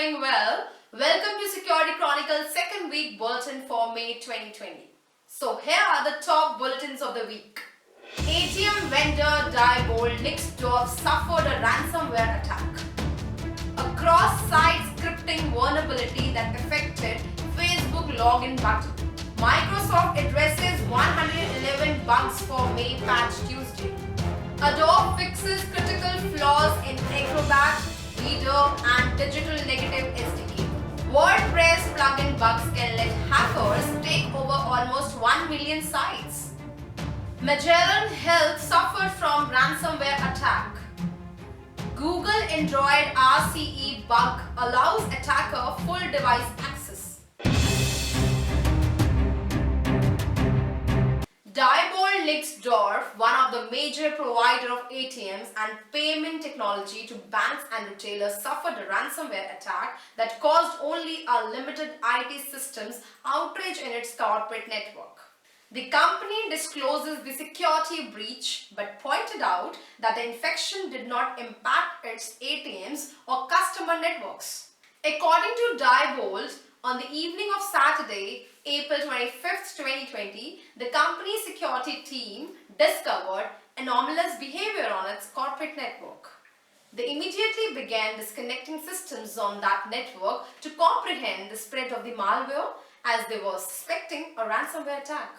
doing well. Welcome to Security Chronicle's second week bulletin for May 2020. So here are the top bulletins of the week. ATM vendor Diebold Nixdorf suffered a ransomware attack. A cross-site scripting vulnerability that affected Facebook login button. Microsoft addresses 111 bugs for May patch Tuesday. Adobe fixes critical flaws in Acrobat, Reader and Digital Negative SDK. WordPress plugin bugs can let hackers take over almost 1 million sites. Magellan Health suffered from ransomware attack. Google Android RCE bug allows attacker full device access. Diebold Nixdorf, one of the major providers of ATMs and payment technology to banks and retailers, suffered a ransomware attack that caused only a limited IT systems outage in its corporate network. The company discloses the security breach but pointed out that the infection did not impact its ATMs or customer networks. According to Diebold, on the evening of Saturday, April 25th, 2020, the company's security team discovered anomalous behavior on its corporate network. They immediately began disconnecting systems on that network to comprehend the spread of the malware as they were suspecting a ransomware attack.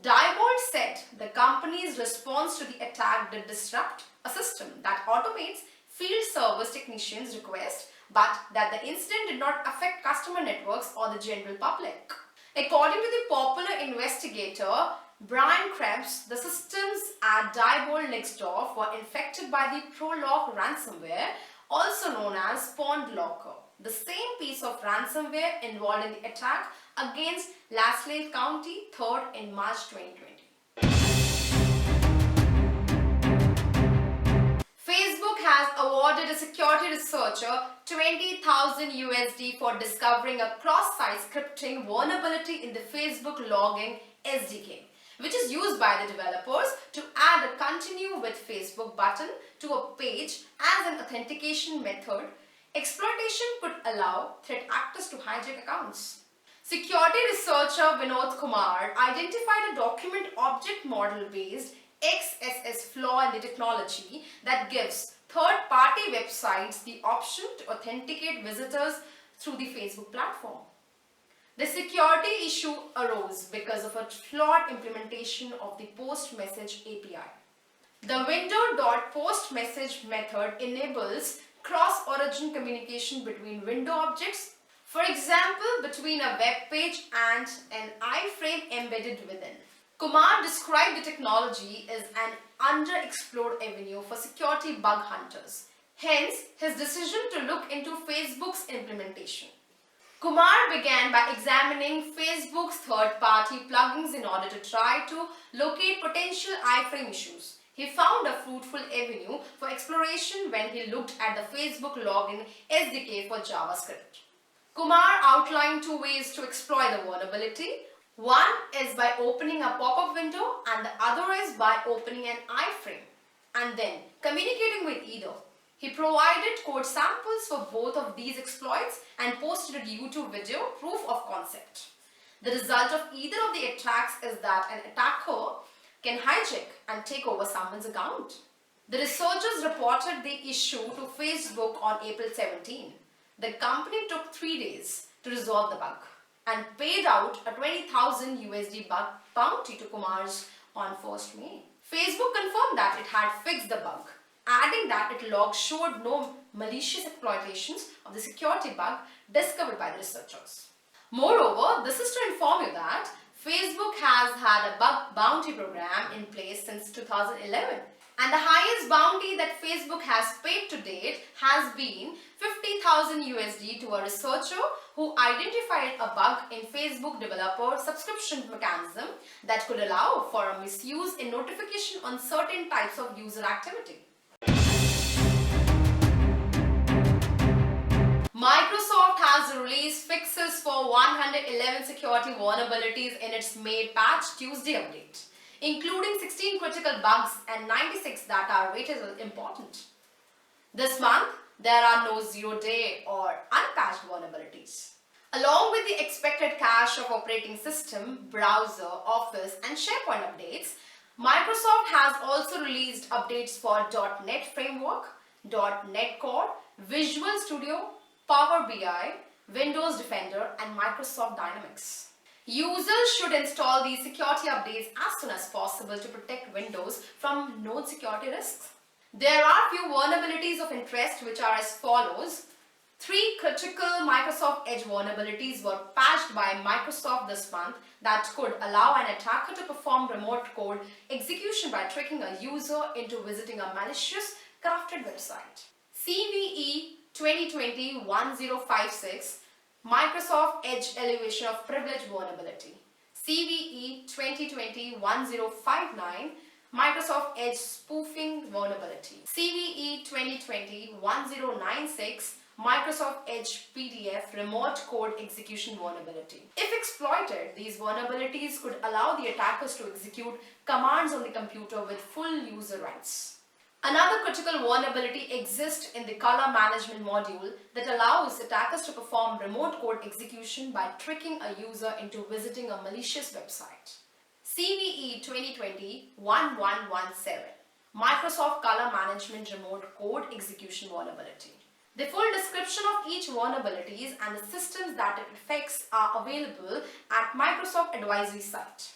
Diebold said the company's response to the attack did disrupt a system that automates field service technicians' requests, but that the incident did not affect customer networks or the general public. According to the popular investigator Brian Krebs, the systems at Diebold Nixdorf were infected by the Prolock ransomware, also known as PondLocker, the same piece of ransomware involved in the attack against Lafayette County 3rd in March 2020. Facebook has awarded a security researcher 20,000 USD for discovering a cross-site scripting vulnerability in the Facebook login SDK, which is used by the developers to add a continue with Facebook button to a page as an authentication method. Exploitation could allow threat actors to hijack accounts. Security researcher Vinod Kumar identified a document object model based XSS flaw in the technology that gives third-party websites the option to authenticate visitors through the Facebook platform. The security issue arose because of a flawed implementation of the post message API. The window.postMessage method enables cross-origin communication between window objects, for example, between a web page and an iframe embedded within. Kumar described the technology as an underexplored avenue for security bug hunters, hence his decision to look into Facebook's implementation. Kumar began by examining Facebook's third-party plugins in order to try to locate potential iframe issues. He found a fruitful avenue for exploration when he looked at the Facebook login SDK for JavaScript. Kumar outlined two ways to exploit the vulnerability. One is by opening a pop-up window and the other is by opening an iframe and then communicating with either. He provided code samples for both of these exploits and posted a YouTube video proof of concept. The result of either of the attacks is that an attacker can hijack and take over someone's account. The researchers reported the issue to Facebook on April 17. The company took 3 days to resolve the bug and paid out a 20,000 USD bug bounty to Kumar's on 1st May. Facebook confirmed that it had fixed the bug, adding that its logs showed no malicious exploitations of the security bug discovered by the researchers. Moreover, this is to inform you that Facebook has had a bug bounty program in place since 2011. And the highest bounty that Facebook has paid to date has been 50,000 USD to a researcher who identified a bug in Facebook developer subscription mechanism that could allow for a misuse in notification on certain types of user activity. Microsoft has released fixes for 111 security vulnerabilities in its May patch Tuesday update, including 16 critical bugs and 96 that are rated as important. This month, there are no zero-day or unpatched vulnerabilities. Along with the expected cache of operating system, browser, Office, and SharePoint updates, Microsoft has also released updates for .NET Framework, .NET Core, Visual Studio, Power BI, Windows Defender, and Microsoft Dynamics. Users should install these security updates as soon as possible to protect Windows from known security risks. There are few vulnerabilities of interest which are as follows. 3 critical Microsoft Edge vulnerabilities were patched by Microsoft this month that could allow an attacker to perform remote code execution by tricking a user into visiting a malicious crafted website. CVE 2020-1056 Microsoft Edge Elevation of Privilege Vulnerability. CVE 2020-1059 Microsoft Edge Spoofing Vulnerability. CVE 2020-1096 Microsoft Edge PDF Remote Code Execution Vulnerability. If exploited, these vulnerabilities could allow the attackers to execute commands on the computer with full user rights. Another critical vulnerability exists in the color management module that allows attackers to perform remote code execution by tricking a user into visiting a malicious website. CVE 2020-1117 Microsoft Color Management Remote Code Execution Vulnerability. The full description of each vulnerabilities and the systems that it affects are available at Microsoft Advisory site.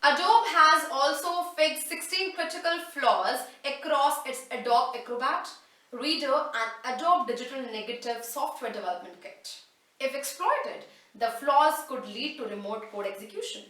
Adobe has also fixed 16 critical flaws across its Adobe Acrobat, Reader and Adobe Digital Negative software development kit. If exploited, the flaws could lead to remote code execution.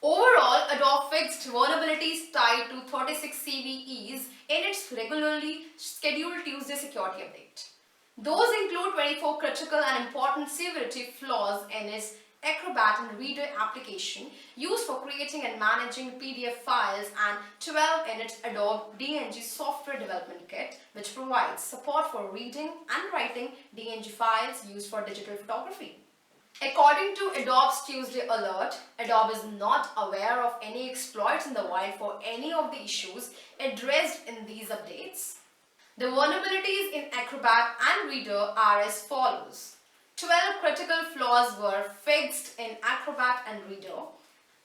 Overall, Adobe fixed vulnerabilities tied to 36 CVEs in its regularly scheduled Tuesday security update. Those include 24 critical and important severity flaws in its Acrobat and Reader application used for creating and managing PDF files and 12 in its Adobe DNG software development kit, which provides support for reading and writing DNG files used for digital photography. According to Adobe's Tuesday alert, Adobe is not aware of any exploits in the wild for any of the issues addressed in these updates. The vulnerabilities in Acrobat and Reader are as follows. 12 critical flaws were fixed in Acrobat and Reader.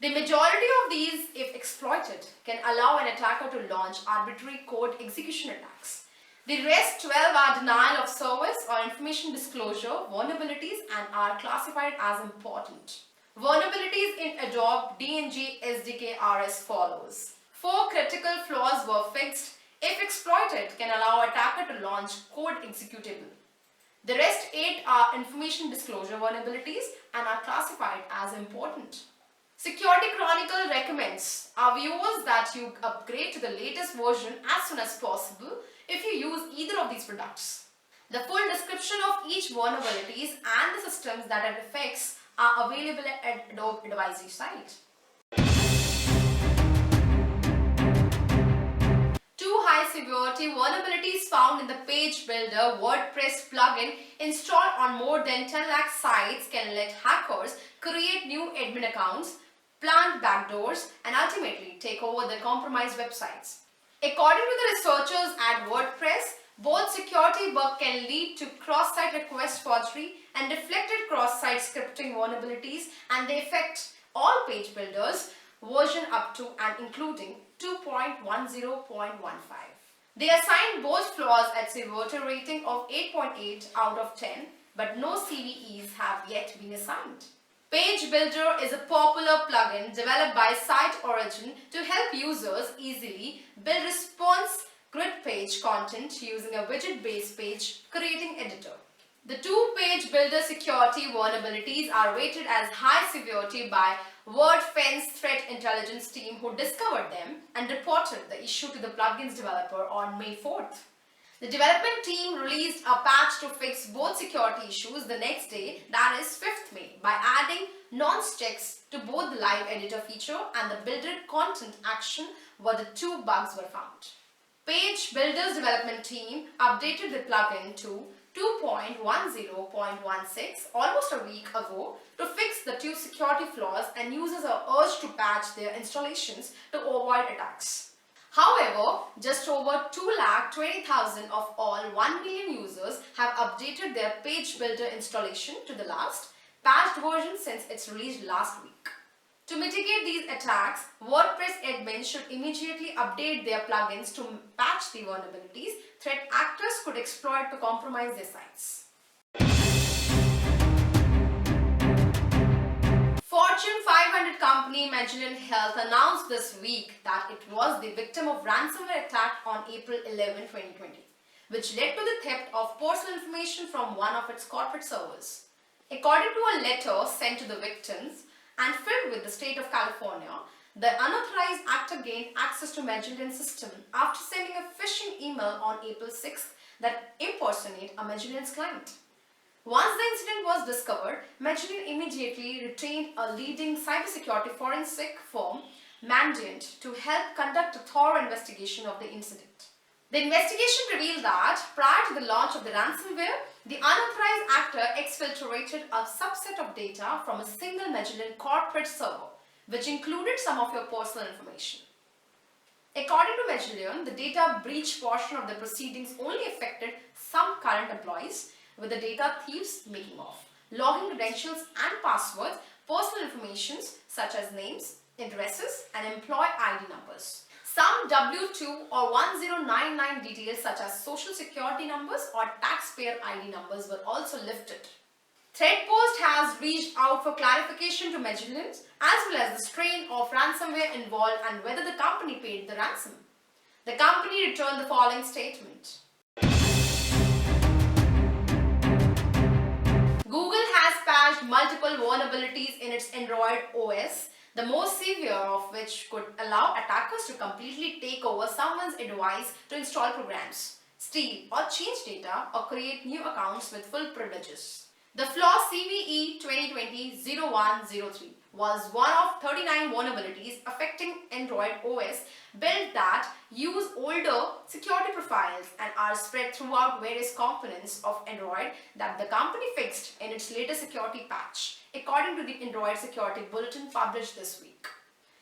The majority of these, if exploited, can allow an attacker to launch arbitrary code execution attacks. The rest 12 are denial of service or information disclosure vulnerabilities and are classified as important. Vulnerabilities in Adobe DNG SDK are as follows. 4 critical flaws were fixed. If exploited, can allow attacker to launch code executable. The rest 8 are information disclosure vulnerabilities and are classified as important. Security Chronicle recommends our viewers that you upgrade to the latest version as soon as possible if you use either of these products. The full description of each vulnerabilities and the systems that it affects are available at Adobe Advisory site. 2 high severity vulnerabilities found in the Page Builder WordPress plugin installed on more than 10 lakh sites can let hackers create new admin accounts, plant backdoors, and ultimately take over the compromised websites. According to the researchers at WordPress, both security bug can lead to cross-site request forgery and deflected cross-site scripting vulnerabilities, and they affect all page builders version up to and including 2.10.15. They assign both flaws at severity rating of 8.8 out of 10, but no CVEs have yet been assigned. Page Builder is a popular plugin developed by SiteOrigin to help users easily build response grid page content using a widget-based page creating editor. The 2 Page Builder security vulnerabilities are rated as high severity by WordFence Threat Intelligence team, who discovered them and reported the issue to the plugin's developer on May 4th. The development team released a patch to fix both security issues the next day, that is 5th May, by adding nonce checks to both the live editor feature and the builded content action where the 2 bugs were found. Page Builder's development team updated the plugin to 2.10.16 almost a week ago to fix the 2 security flaws, and users are urged to patch their installations to avoid attacks. However, just over 220,000 of all 1 million users have updated their page builder installation to the last patched version since its release last week. To mitigate these attacks, WordPress admins should immediately update their plugins to patch the vulnerabilities threat actors could exploit to compromise their sites. Fortune 500 company Magellan Health announced this week that it was the victim of ransomware attack on April 11, 2020, which led to the theft of personal information from one of its corporate servers. According to a letter sent to the victims and filled with the state of California, the unauthorized actor gained access to Magellan's system after sending a phishing email on April 6th that impersonated a Magellan's client. Once the incident was discovered, Magellan immediately retained a leading cybersecurity forensic firm, Mandiant, to help conduct a thorough investigation of the incident. The investigation revealed that prior to the launch of the ransomware, the unauthorized actor exfiltrated a subset of data from a single Magellan corporate server, which included some of your personal information. According to Magellan, the data breach portion of the proceedings only affected some current employees, with the data thieves making off, logging credentials and passwords, personal information such as names, addresses, and employee ID numbers. Some W-2 or 1099 details such as social security numbers or taxpayer ID numbers were also lifted. ThreatPost has reached out for clarification to Magellan as well as the strain of ransomware involved and whether the company paid the ransom. The company returned the following statement. Google has patched multiple vulnerabilities in its Android OS, the most severe of which could allow attackers to completely take over someone's device to install programs, steal or change data, or create new accounts with full privileges. The flaw CVE 2020-0103 was one of 39 vulnerabilities affecting Android OS built that use older security profiles and are spread throughout various components of Android that the company fixed in its latest security patch, according to the Android Security Bulletin published this week.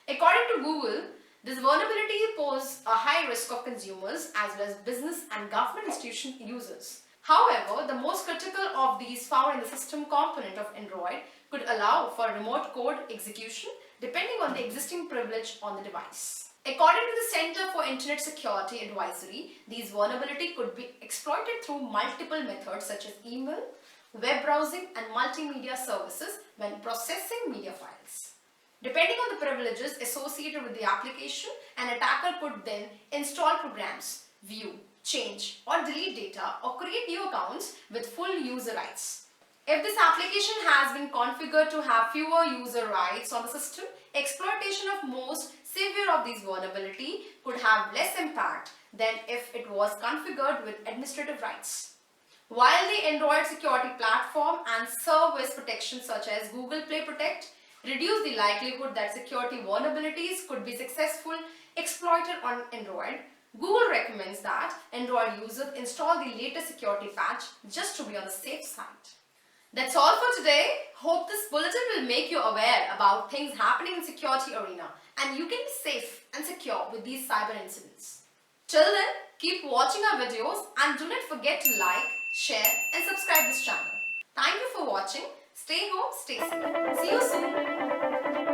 According to Google, this vulnerability poses a high risk of consumers as well as business and government institution users. However, the most critical of these found in the system component of Android could allow for remote code execution depending on the existing privilege on the device. According to the Center for Internet Security Advisory, these vulnerabilities could be exploited through multiple methods such as email, web browsing, and multimedia services when processing media files. Depending on the privileges associated with the application, an attacker could then install programs, view, change or delete data or create new accounts with full user rights. If this application has been configured to have fewer user rights on the system, exploitation of most severe of these vulnerabilities could have less impact than if it was configured with administrative rights. While the Android security platform and service protection such as Google Play Protect reduce the likelihood that security vulnerabilities could be successfully exploited on Android, Google recommends that Android users install the latest security patch just to be on the safe side. That's all for today. Hope this bulletin will make you aware about things happening in security arena and you can be safe and secure with these cyber incidents. Till then, keep watching our videos and do not forget to like, share and subscribe this channel. Thank you for watching. Stay home, stay safe. See you soon.